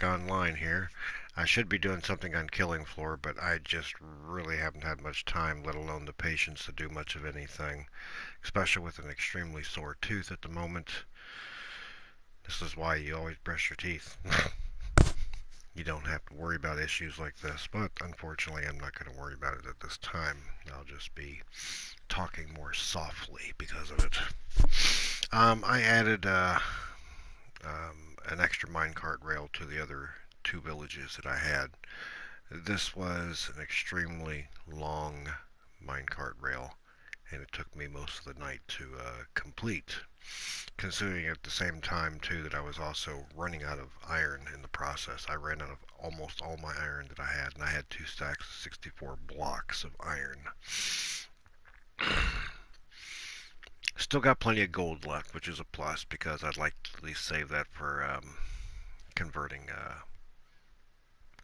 back online here. I should be doing something on killing floor, but I just really haven't had much time, let alone the patience to do much of anything, especially with an extremely sore tooth at the moment. This is why you always brush your teeth. You don't have to worry about issues like this, but unfortunately I'm not going to worry about it at this time. I'll just be talking more softly because of it. I added an extra minecart rail to the other two villages that I had. This was an extremely long minecart rail, and it took me most of the night to complete, considering at the same time too that I was also running out of iron in the process. I ran out of almost all my iron that I had, and I had 2 stacks of 64 blocks of iron. Still got plenty of gold left, which is a plus because I'd like to at least save that for converting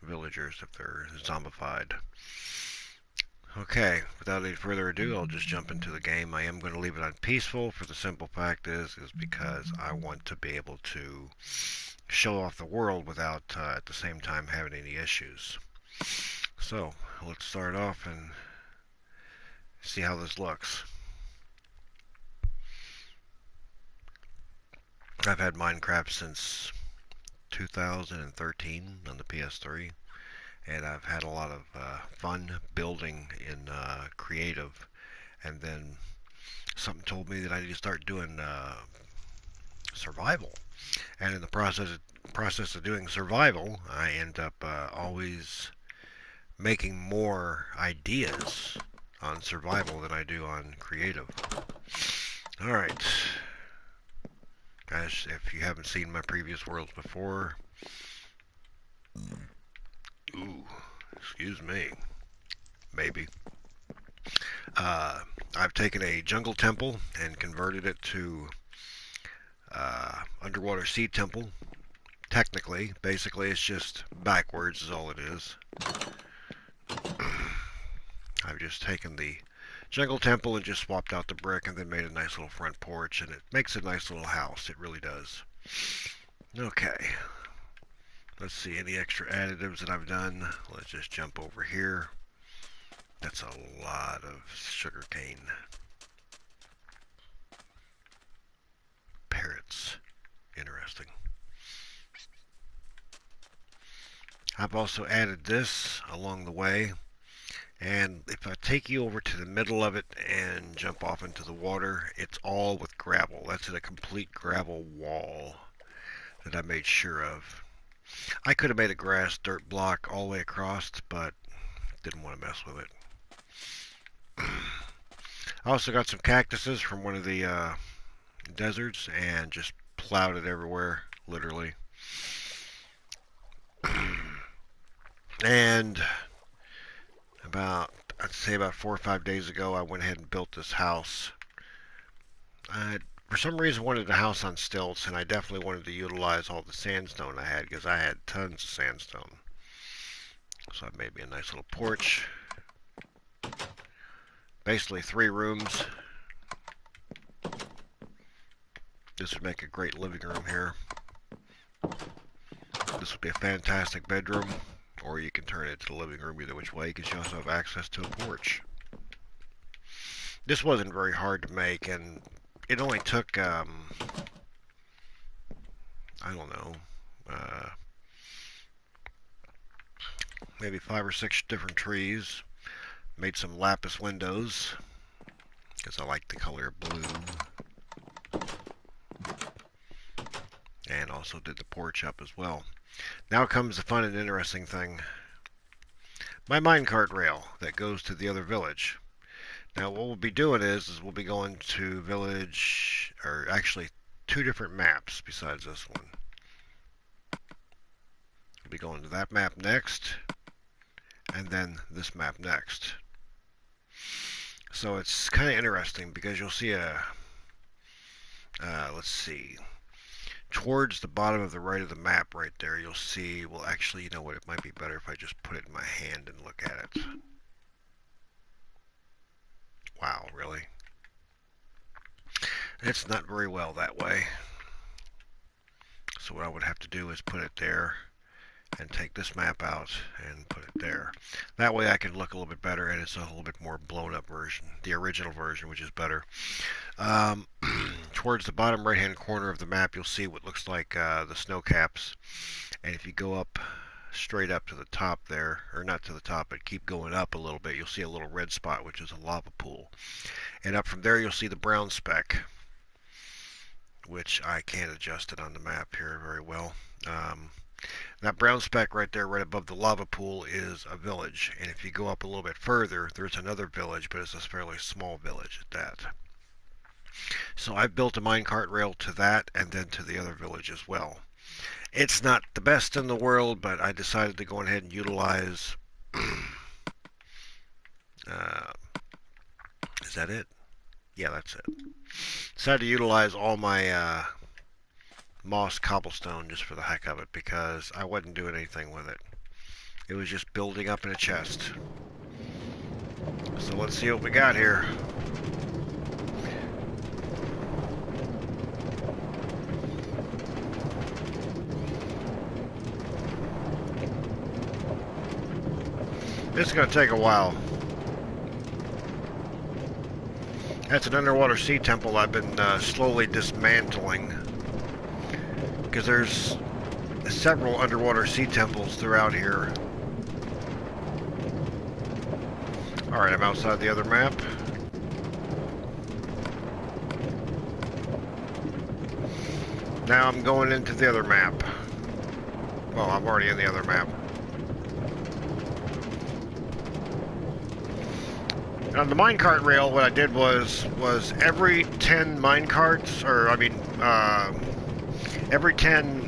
villagers if they're zombified. Okay, without any further ado, I'll just jump into the game. I am going to leave it on peaceful for the simple fact is because I want to be able to show off the world without at the same time having any issues. So, let's start off and see how this looks. I've had Minecraft since 2013 on the PS3, and I've had a lot of fun building in creative, and then something told me that I need to start doing survival, and in the process of doing survival I end up always making more ideas on survival than I do on creative. Alright, guys, if you haven't seen my previous worlds before, ooh, excuse me, maybe. I've taken a jungle temple and converted it to underwater sea temple. Technically, basically, it's just backwards is all it is. I've just taken the jungle temple and just swapped out the brick and then made a nice little front porch, and it makes a nice little house. It really does. Okay. Let's see any extra additives that I've done. Let's just jump over here. That's a lot of sugar cane. Parrots. Interesting. I've also added this along the way. And if I take you over to the middle of it and jump off into the water, it's all with gravel. That's a complete gravel wall that I made sure of. I could have made a grass dirt block all the way across, but didn't want to mess with it. I also got some cactuses from one of the deserts and just plowed it everywhere, literally. And I'd say about 4 or 5 days ago, I went ahead and built this house. I, for some reason, wanted a house on stilts, and I definitely wanted to utilize all the sandstone I had because I had tons of sandstone. So I made me a nice little porch. Basically 3 rooms. This would make a great living room here. This would be a fantastic bedroom, or you can turn it to the living room either which way because you also have access to a porch. This wasn't very hard to make, and it only took, I don't know, maybe 5 or 6 different trees. Made some lapis windows because I like the color blue. And also did the porch up as well. Now comes the fun and interesting thing. My minecart rail that goes to the other village. Now what we'll be doing is we'll be going to village, or actually 2 different maps besides this one. We'll be going to that map next, and then this map next. So it's kind of interesting because you'll see let's see, towards the bottom of the right of the map right there, you'll see, well actually, you know what, it might be better if I just put it in my hand and look at it. Wow, really? It's not very well that way. So what I would have to do is put it there, and take this map out and put it there. That way I can look a little bit better, and it's a little bit more blown up version, the original version, which is better. Towards the bottom right hand corner of the map, you'll see what looks like the snow caps, and if you go up straight up to the top there, or not to the top, but keep going up a little bit, you'll see a little red spot, which is a lava pool, and up from there you'll see the brown speck, which I can't adjust it on the map here very well. That brown speck right there, right above the lava pool, is a village. And if you go up a little bit further, there's another village, but it's a fairly small village at that. So I've built a minecart rail to that and then to the other village as well. It's not the best in the world, but I decided to go ahead and utilize... is that it? Yeah, that's it. Decided to utilize all my moss cobblestone just for the heck of it, because I wasn't doing anything with it. It was just building up in a chest. So let's see what we got here. This is going to take a while. That's an underwater sea temple I've been slowly dismantling, because there's several underwater sea temples throughout here. Alright, I'm outside the other map. Now I'm going into the other map. Well, I'm already in the other map. On the minecart rail, what I did was every 10 minecarts, or I mean, every 10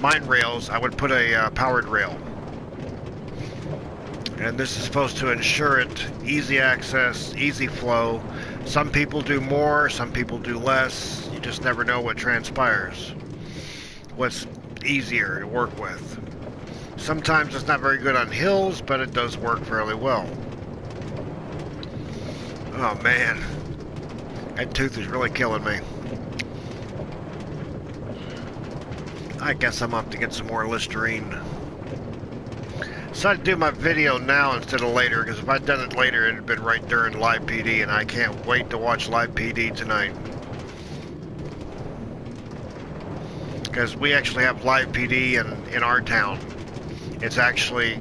mine rails, I would put a powered rail. And this is supposed to ensure it easy access, easy flow. Some people do more, some people do less. You just never know what transpires. What's easier to work with. Sometimes it's not very good on hills, but it does work fairly well. Oh man, that tooth is really killing me. I guess I'm up to get some more Listerine. Decided to do my video now instead of later, because if I'd done it later, it'd have been right during live PD, and I can't wait to watch live PD tonight. Because we actually have live PD in our town. It's actually,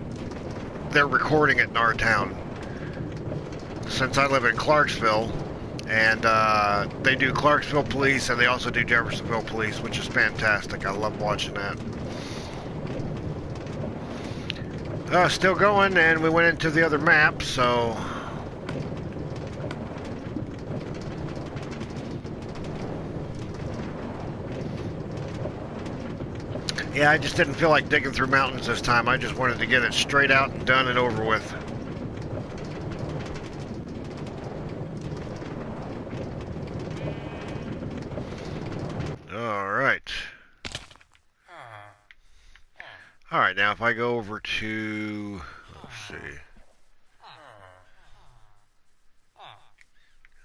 they're recording it in our town. Since I live in Clarksville, and they do Clarksville Police, and they also do Jeffersonville Police, which is fantastic. I love watching that. Still going, and we went into the other map, so... Yeah, I just didn't feel like digging through mountains this time. I just wanted to get it straight out and done and over with. Alright, now if I go over to, let's see, is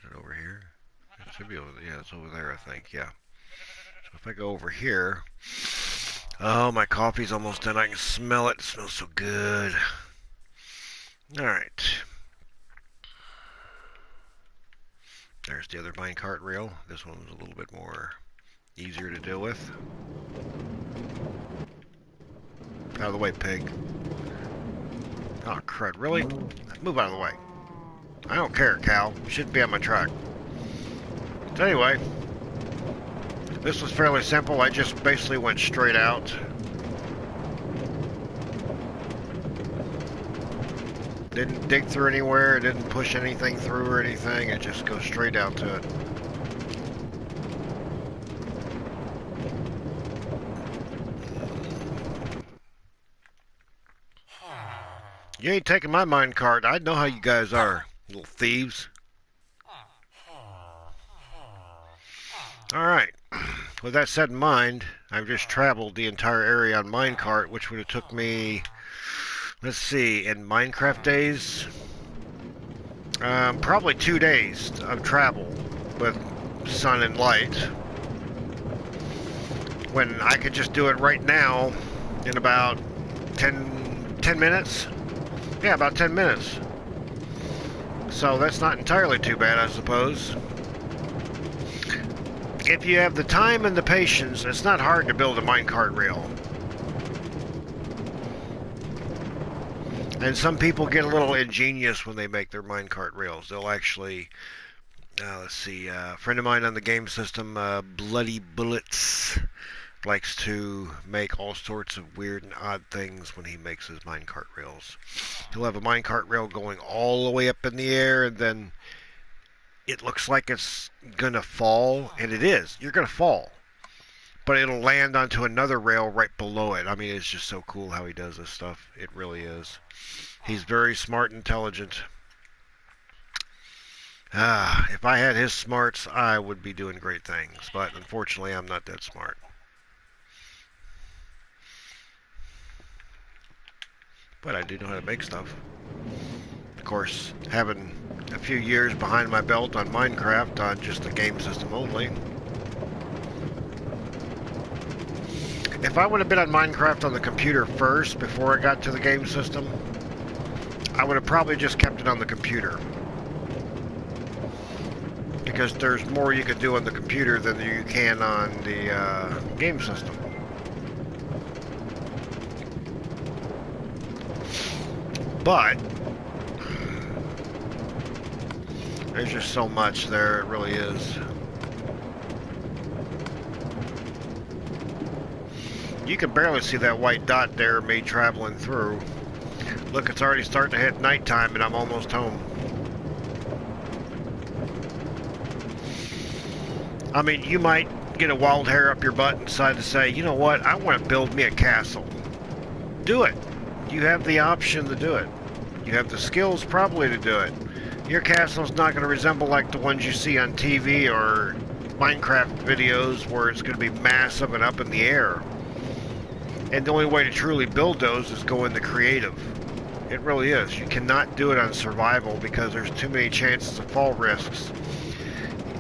it over here? It should be over there. Yeah, it's over there, I think, yeah. So if I go over here, oh, my coffee's almost done. I can smell it. It smells so good. Alright. There's the other minecart rail. This one was a little bit more easier to deal with. Out of the way, pig. Oh, crud. Really? Move out of the way. I don't care, cow. You shouldn't be on my track. So anyway, this was fairly simple. I just basically went straight out. Didn't dig through anywhere. Didn't push anything through or anything. It just goes straight out to it. You ain't taking my minecart. I know how you guys are, little thieves. Alright, with that set in mind, I've just traveled the entire area on minecart, which would have took me, let's see, in Minecraft days, probably 2 days of travel with sun and light. When I could just do it right now in about 10 minutes. Yeah, about 10 minutes. So that's not entirely too bad, I suppose. If you have the time and the patience, it's not hard to build a minecart rail. And some people get a little ingenious when they make their minecart rails. They'll actually, let's see, a friend of mine on the game system, Bloody Bullets, likes to make all sorts of weird and odd things when he makes his minecart rails. He'll have a minecart rail going all the way up in the air, and then it looks like it's gonna fall, and it is. You're gonna fall. But it'll land onto another rail right below it. I mean, it's just so cool how he does this stuff. It really is. He's very smart and intelligent. If I had his smarts, I would be doing great things. But unfortunately, I'm not that smart. But I do know how to make stuff. Of course, having a few years behind my belt on Minecraft, on just the game system only. If I would have been on Minecraft on the computer first before I got to the game system, I would have probably just kept it on the computer. Because there's more you can do on the computer than you can on the game system. But there's just so much there, it really is. You can barely see that white dot there, me traveling through. Look, it's already starting to hit nighttime and I'm almost home. I mean, you might get a wild hair up your butt and decide to say, you know what, I want to build me a castle. Do it. You have the option to do it. You have the skills probably to do it. Your castle's not going to resemble like the ones you see on TV or Minecraft videos where it's going to be massive and up in the air. And the only way to truly build those is go into creative. It really is. You cannot do it on survival because there's too many chances of fall risks.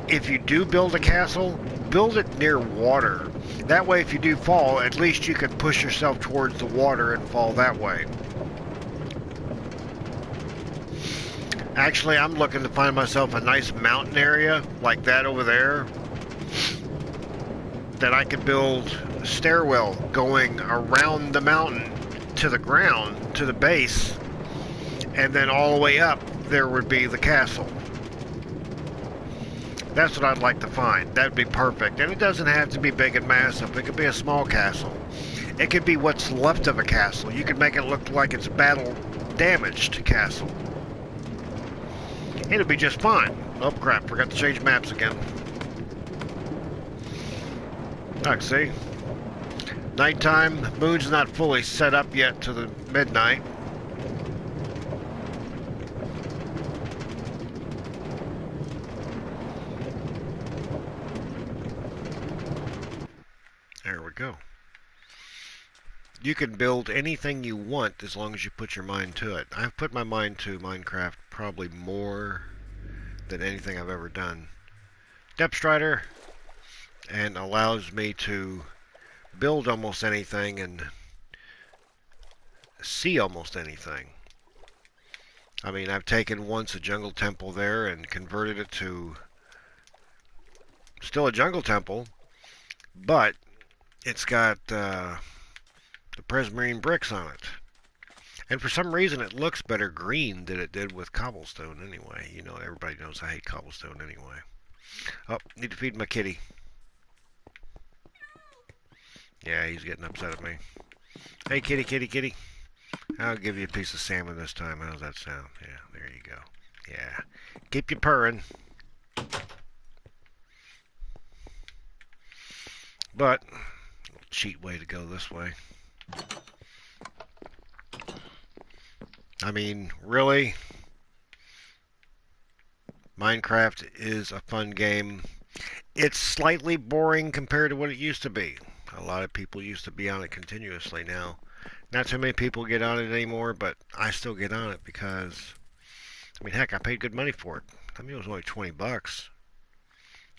If you do build a castle, build it near water. That way if you do fall, at least you can push yourself towards the water and fall that way. Actually, I'm looking to find myself a nice mountain area like that over there that I could build a stairwell going around the mountain to the ground, to the base, and then all the way up there would be the castle. That's what I'd like to find. That'd be perfect. And it doesn't have to be big and massive. It could be a small castle. It could be what's left of a castle. You could make it look like it's battle damaged castle. It'll be just fine. Oh crap, forgot to change maps again. Look, see? Nighttime, moon's not fully set up yet to the midnight. There we go. You can build anything you want as long as you put your mind to it. I've put my mind to Minecraft probably more than anything I've ever done. Depth Strider, and allows me to build almost anything and see almost anything. I mean, I've taken once a jungle temple there and converted it to still a jungle temple, but it's got the prismarine bricks on it. And for some reason it looks better green than it did with cobblestone anyway. You know, everybody knows I hate cobblestone anyway. Oh, need to feed my kitty. Yeah, he's getting upset at me. Hey, kitty, kitty, kitty. I'll give you a piece of salmon this time. How's that sound? Yeah, there you go. Yeah. Keep you purring. But, a little cheat way to go this way. I mean, really? Minecraft is a fun game. It's slightly boring compared to what it used to be. A lot of people used to be on it continuously now. Not too many people get on it anymore, but I still get on it because, I mean, heck, I paid good money for it. I mean, it was only 20 bucks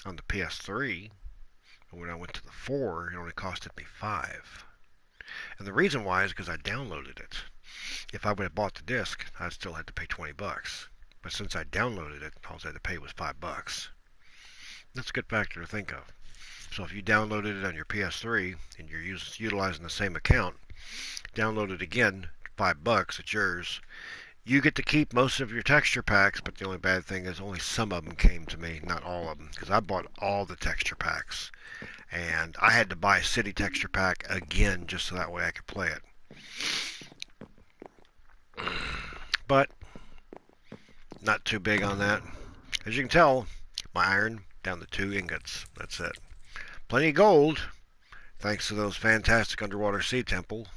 on the PS3. And when I went to the 4, it only costed me $5. And the reason why is because I downloaded it. If I would have bought the disc, I'd still had to pay 20 bucks. But since I downloaded it, all I had to pay was 5 bucks. That's a good factor to think of. So if you downloaded it on your PS3 and you're utilizing the same account, download it again, 5 bucks, it's yours. You get to keep most of your texture packs, but the only bad thing is only some of them came to me, not all of them, because I bought all the texture packs. And I had to buy a city texture pack again just so that way I could play it. But not too big on that. As you can tell, my iron down to 2 ingots. That's it. Plenty of gold, thanks to those fantastic underwater sea temples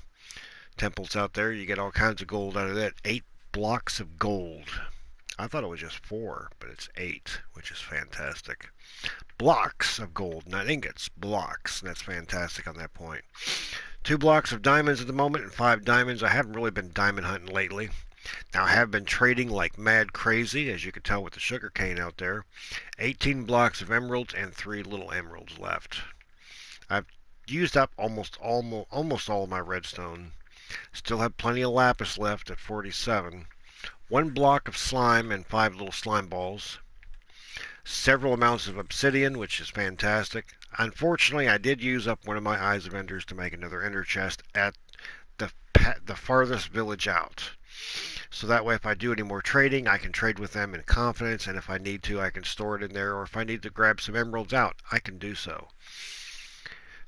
out there. You get all kinds of gold out of that. 8 blocks of gold. I thought it was just 4, but it's 8, which is fantastic. Blocks of gold, not ingots, blocks. That's fantastic on that point. 2 blocks of diamonds at the moment and 5 diamonds. I haven't really been diamond hunting lately. Now, I have been trading like mad crazy, as you can tell with the sugar cane out there. 18 blocks of emeralds and 3 little emeralds left. I've used up almost all of my redstone. Still have plenty of lapis left at 47. 1 block of slime and 5 little slime balls. Several amounts of obsidian, which is fantastic. Unfortunately, I did use up one of my Eyes of Enders to make another ender chest at the farthest village out. So that way, if I do any more trading, I can trade with them in confidence, and if I need to, I can store it in there, or if I need to grab some emeralds out, I can do so.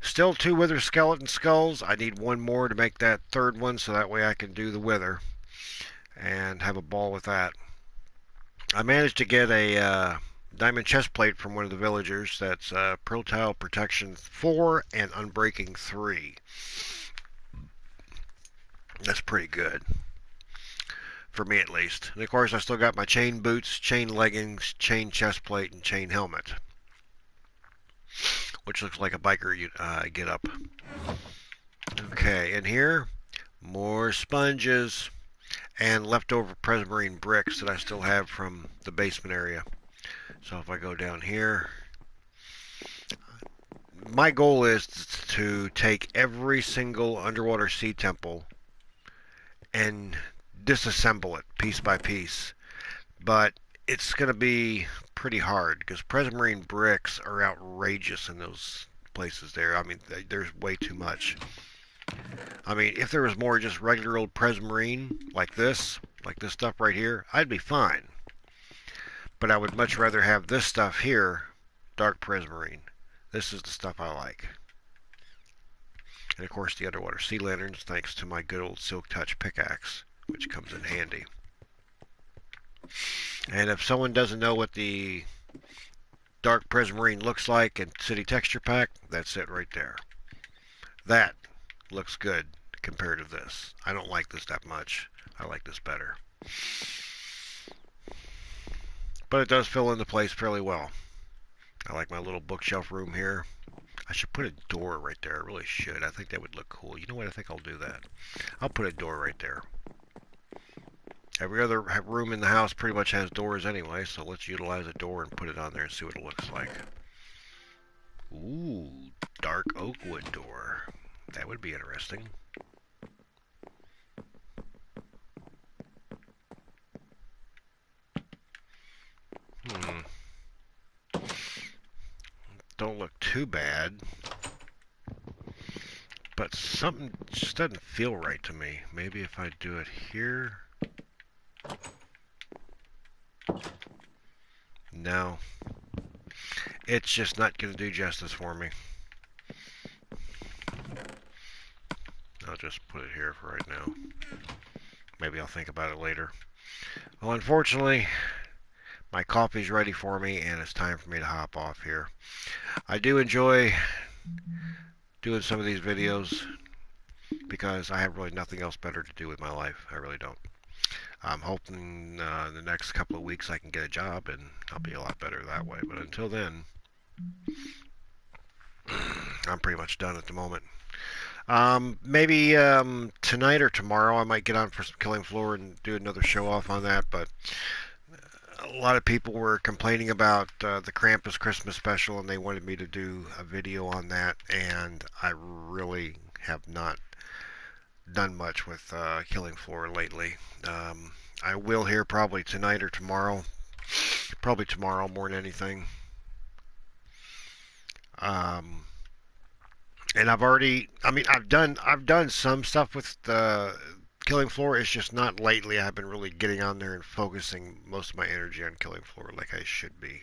Still 2 wither skeleton skulls. I need 1 more to make that 3rd one, so that way I can do the wither and have a ball with that. I managed to get a diamond chest plate from one of the villagers. That's Pearl Tile Protection 4 and Unbreaking 3. That's pretty good. For me, at least. And of course, I still got my chain boots, chain leggings, chain chest plate, and chain helmet. Which looks like a biker get up. Okay, in here, more sponges and leftover Prismarine bricks that I still have from the basement area. So if I go down here, my goal is to take every single underwater sea temple and disassemble it piece by piece. But it's going to be pretty hard because Prismarine bricks are outrageous in those places there. I mean, there's way too much. I mean, if there was more just regular old Prismarine like this stuff right here, I'd be fine. But I would much rather have this stuff here, dark Prismarine. This is the stuff I like. And of course the underwater sea lanterns, thanks to my good old Silk Touch pickaxe, which comes in handy. And if someone doesn't know what the dark Prismarine looks like in City Texture Pack, that's it right there. That looks good compared to this. I don't like this that much. I like this better. But it does fill into place fairly well. I like my little bookshelf room here. I should put a door right there. I really should. I think that would look cool. You know what? I think I'll do that. I'll put a door right there. Every other room in the house pretty much has doors anyway, so let's utilize a door and put it on there and see what it looks like. Ooh, dark oak wood door. That would be interesting. Don't look too bad. But something just doesn't feel right to me. Maybe if I do it here. No. It's just not going to do justice for me. I'll just put it here for right now. Maybe I'll think about it later. Well, unfortunately, my coffee's ready for me, and it's time for me to hop off here. I do enjoy doing some of these videos because I have really nothing else better to do with my life. I really don't. I'm hoping in the next couple of weeks I can get a job, and I'll be a lot better that way. But until then, I'm pretty much done at the moment. Maybe tonight or tomorrow I might get on for some Killing Floor and do another show off on that, but a lot of people were complaining about the Krampus Christmas special, and they wanted me to do a video on that, and I really have not done much with killing floor lately. I will here probably tonight or tomorrow. Probably tomorrow more than anything. Um, and I've done some stuff with killing floor. It's just not lately. I've been really getting on there and focusing most of my energy on killing floor like I should be.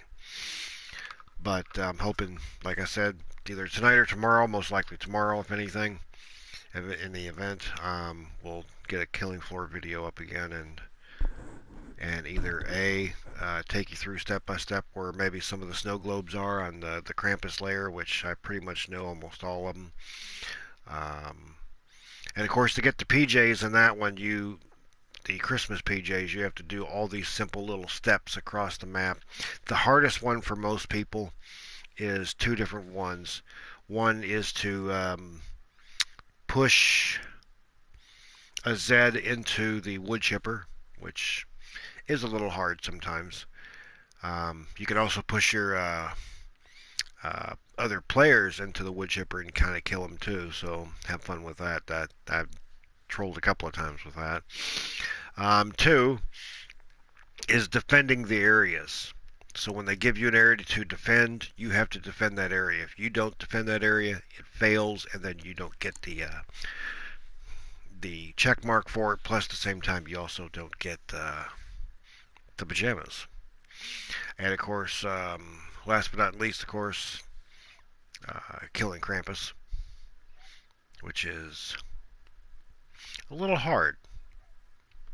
But I'm hoping, like I said, either tonight or tomorrow. Most likely tomorrow, if anything. In the event, we'll get a killing floor video up again and either take you through step by step where maybe some of the snow globes are on the Krampus layer, which I pretty much know almost all of them. Um, and of course, to get the PJs in that one, the Christmas PJs, you have to do all these simple little steps across the map. The hardest one for most people is two different ones. One is to push a Z into the wood chipper, which is a little hard sometimes. You can also push your other players into the wood chipper and kind of kill them too. So have fun with that. I've trolled a couple of times with that. Two is defending the areas. So when they give you an area to defend, you have to defend that area. If you don't defend that area, it fails, and then you don't get the check mark for it. Plus, at the same time, you also don't get the pajamas. And of course, last but not least, of course, killing Krampus, which is a little hard,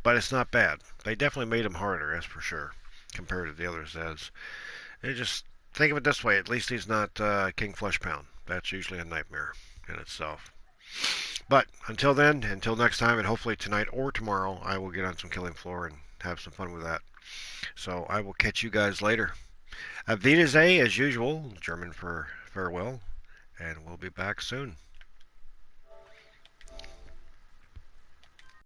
but it's not bad. They definitely made him harder, that's for sure, compared to the other Zeds. And just think of it this way: at least he's not King Fleshpound. That's usually a nightmare in itself. But until then, until next time, and hopefully tonight or tomorrow, I will get on some killing floor and have some fun with that. So I will catch you guys later. Auf Wiedersehen, as usual, German for farewell, and we'll be back soon.